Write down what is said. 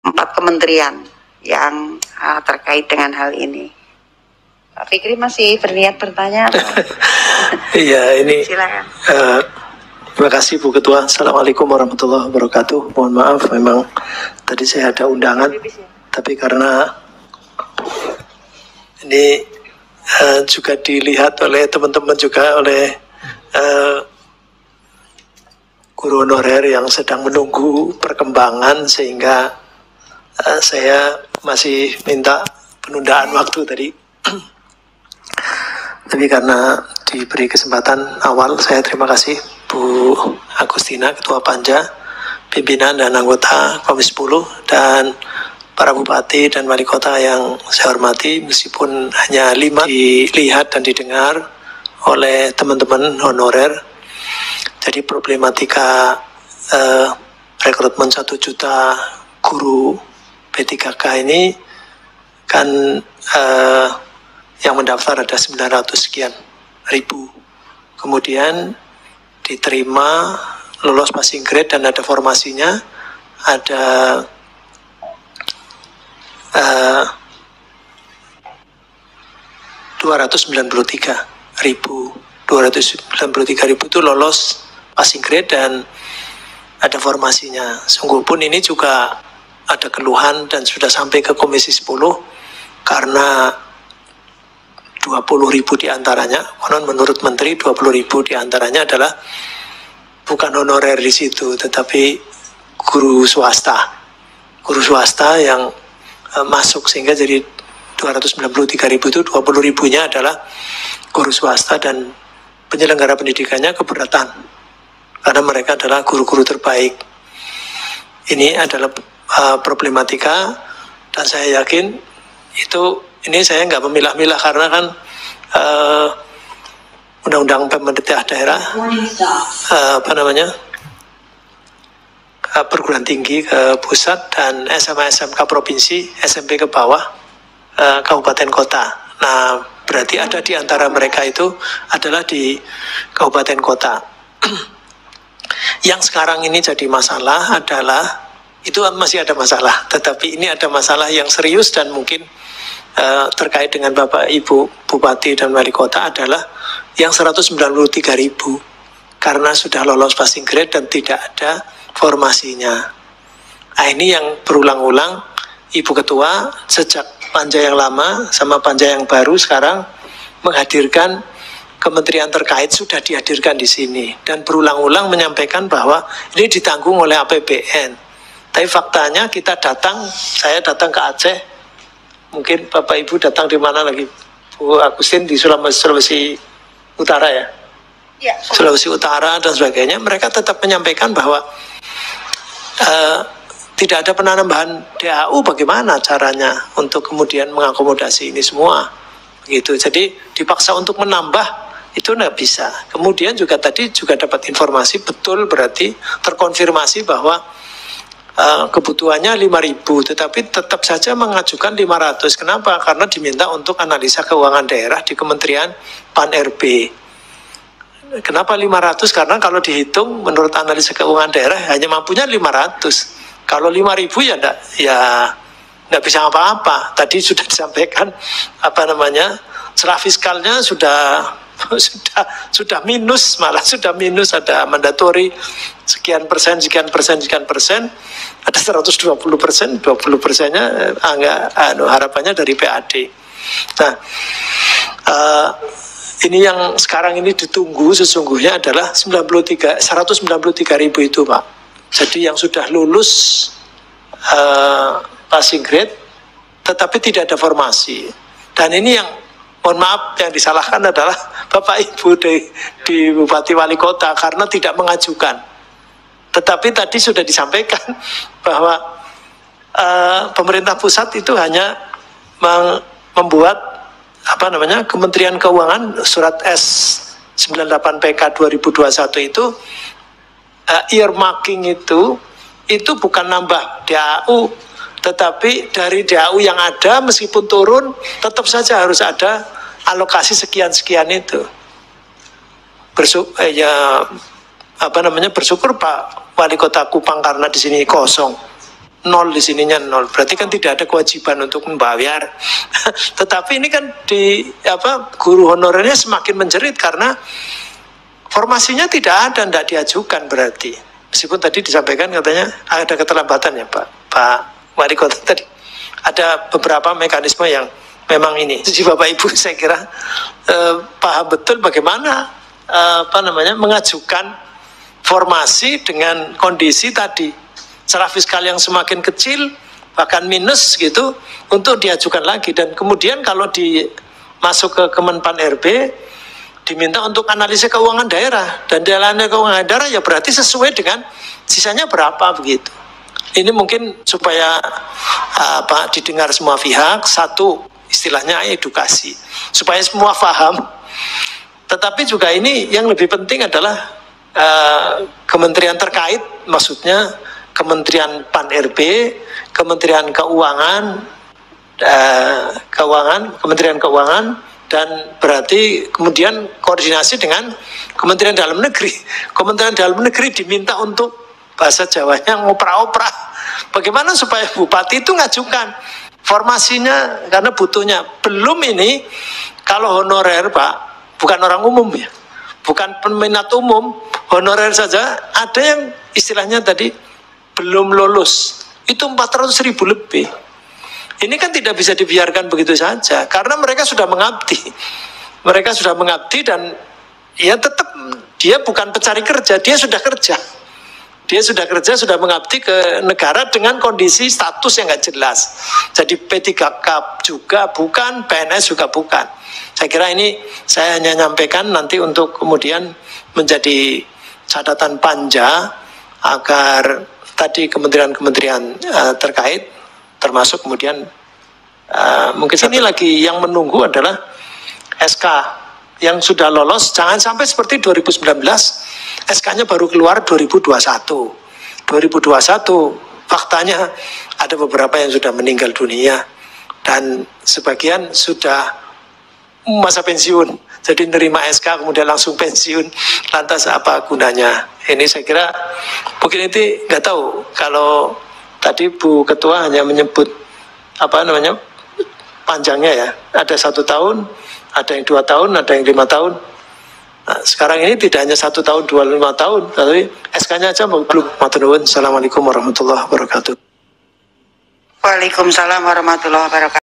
4 kementerian yang terkait dengan hal ini. Pak Fikri masih berniat bertanya? Iya, ini silakan. Terima kasih Bu Ketua. Assalamualaikum warahmatullahi wabarakatuh. Mohon maaf, memang tadi saya ada undangan, tapi karena ini juga dilihat oleh teman-teman, juga oleh guru honorer yang sedang menunggu perkembangan, sehingga saya masih minta penundaan waktu tadi. Tapi karena diberi kesempatan awal, saya terima kasih Bu Agustina, Ketua Panja, pimpinan dan anggota Komisi 10, dan para bupati dan wali kota yang saya hormati, meskipun hanya 5 dilihat dan didengar oleh teman-teman honorer. Jadi problematika rekrutmen 1 juta guru P3K ini kan yang mendaftar ada 900 sekian ribu. Kemudian diterima, lolos passing grade dan ada formasinya, ada 293 ribu itu lolos passing grade dan ada formasinya. Sungguh pun ini juga ada keluhan dan sudah sampai ke Komisi 10 karena 20.000 diantaranya, konon menurut Menteri 20.000 diantaranya adalah bukan honorer di situ, tetapi guru swasta yang masuk, sehingga jadi 293.000 itu 20.000-nya adalah guru swasta, dan penyelenggara pendidikannya keberatan karena mereka adalah guru-guru terbaik. Ini adalah problematika, dan saya yakin ini saya nggak memilah-milah karena kan undang-undang pemerintah daerah perguruan tinggi ke pusat dan SMA SMK provinsi, SMP ke bawah, kabupaten kota. Nah, berarti ada di antara mereka itu adalah di kabupaten kota. Yang sekarang ini jadi masalah adalah, itu masih ada masalah, tetapi ini ada masalah yang serius dan mungkin terkait dengan Bapak Ibu Bupati dan Wali Kota adalah yang 193.000 karena sudah lolos passing grade dan tidak ada formasinya. Nah, ini yang berulang-ulang Ibu Ketua sejak Panja yang lama sama Panja yang baru sekarang menghadirkan kementerian terkait, sudah dihadirkan di sini dan berulang-ulang menyampaikan bahwa ini ditanggung oleh APBN. Tapi faktanya saya datang ke Aceh. Mungkin Bapak Ibu datang di mana lagi? Bu Agustin di Sulawesi Utara ya? Ya. Sulawesi Utara dan sebagainya. Mereka tetap menyampaikan bahwa tidak ada penambahan DAU, bagaimana caranya untuk kemudian mengakomodasi ini semua. Begitu. Jadi dipaksa untuk menambah, itu nggak bisa. Kemudian juga tadi dapat informasi betul, berarti terkonfirmasi bahwa kebutuhannya 5.000, tetapi tetap saja mengajukan 500. Kenapa? Karena diminta untuk analisa keuangan daerah di Kementerian Pan-RB. Kenapa 500? Karena kalau dihitung menurut analisa keuangan daerah hanya mampunya 500. Kalau 5.000 ya nggak bisa apa-apa. Tadi sudah disampaikan celah fiskalnya sudah minus, malah sudah minus, ada mandatori sekian persen, ada 120%, 20%-nya harapannya dari PAD. Nah, ini yang sekarang ini ditunggu sesungguhnya adalah 193.000 itu, Pak. Jadi yang sudah lulus passing grade tetapi tidak ada formasi. Dan ini yang, mohon maaf, yang disalahkan adalah Bapak Ibu di Bupati Wali Kota karena tidak mengajukan. Tetapi tadi sudah disampaikan bahwa pemerintah pusat itu hanya membuat Kementerian Keuangan surat S98 PK 2021 itu earmarking itu bukan nambah DAU, tetapi dari DAU yang ada meskipun turun tetap saja harus ada alokasi sekian-sekian itu. Bersyukur Pak Wali Kota Kupang karena di sini kosong. nol, di sininya nol. Berarti kan tidak ada kewajiban untuk membayar. Tetapi ini kan guru honorernya semakin menjerit karena formasinya tidak ada, tidak diajukan berarti. Meskipun tadi disampaikan katanya ada keterlambatan ya Pak Wali Kota tadi. Ada beberapa mekanisme yang memang ini. Jadi Bapak Ibu saya kira paham betul bagaimana mengajukan formasi dengan kondisi tadi. Secara fiskal yang semakin kecil, bahkan minus gitu, untuk diajukan lagi. Dan kemudian kalau masuk ke Kemenpan RB, diminta untuk analisis keuangan daerah. Dan dalam keuangan daerah ya berarti sesuai dengan sisanya berapa begitu. Ini mungkin supaya didengar semua pihak, satu istilahnya edukasi. Supaya semua paham. Tetapi juga ini yang lebih penting adalah kementerian terkait, maksudnya Kementerian Pan RB, Kementerian Keuangan, Kementerian Keuangan, dan berarti kemudian koordinasi dengan Kementerian Dalam Negeri. Kementerian Dalam Negeri diminta untuk bahasa Jawanya ngopra-opra. Bagaimana supaya bupati itu ngajukan formasinya karena butuhnya. Belum ini kalau honorer Pak, bukan orang umum ya, bukan peminat umum, honorer saja ada yang istilahnya tadi belum lulus, itu 400.000 lebih. Ini kan tidak bisa dibiarkan begitu saja, karena mereka sudah mengabdi. Mereka sudah mengabdi dan ya tetap dia bukan pencari kerja, dia sudah kerja. Dia sudah kerja, sudah mengabdi ke negara dengan kondisi status yang nggak jelas. Jadi P3K juga bukan, PNS juga bukan. Saya kira ini saya hanya nyampaikan nanti untuk kemudian menjadi catatan panja agar tadi kementerian-kementerian terkait, termasuk kemudian mungkin ini lagi yang menunggu adalah SK yang sudah lolos, jangan sampai seperti 2019, SK-nya baru keluar 2021. 2021 faktanya ada beberapa yang sudah meninggal dunia dan sebagian sudah masa pensiun. Jadi nerima SK kemudian langsung pensiun, lantas apa gunanya? Ini saya kira mungkin itu nggak tahu. Kalau tadi Bu Ketua hanya menyebut panjangnya ya, ada 1 tahun, ada yang 2 tahun, ada yang 5 tahun. Nah, sekarang ini tidak hanya 1 tahun, 25 tahun, tapi SK-nya aja belum. Assalamualaikum warahmatullahi wabarakatuh. Waalaikumsalam warahmatullahi wabarakatuh.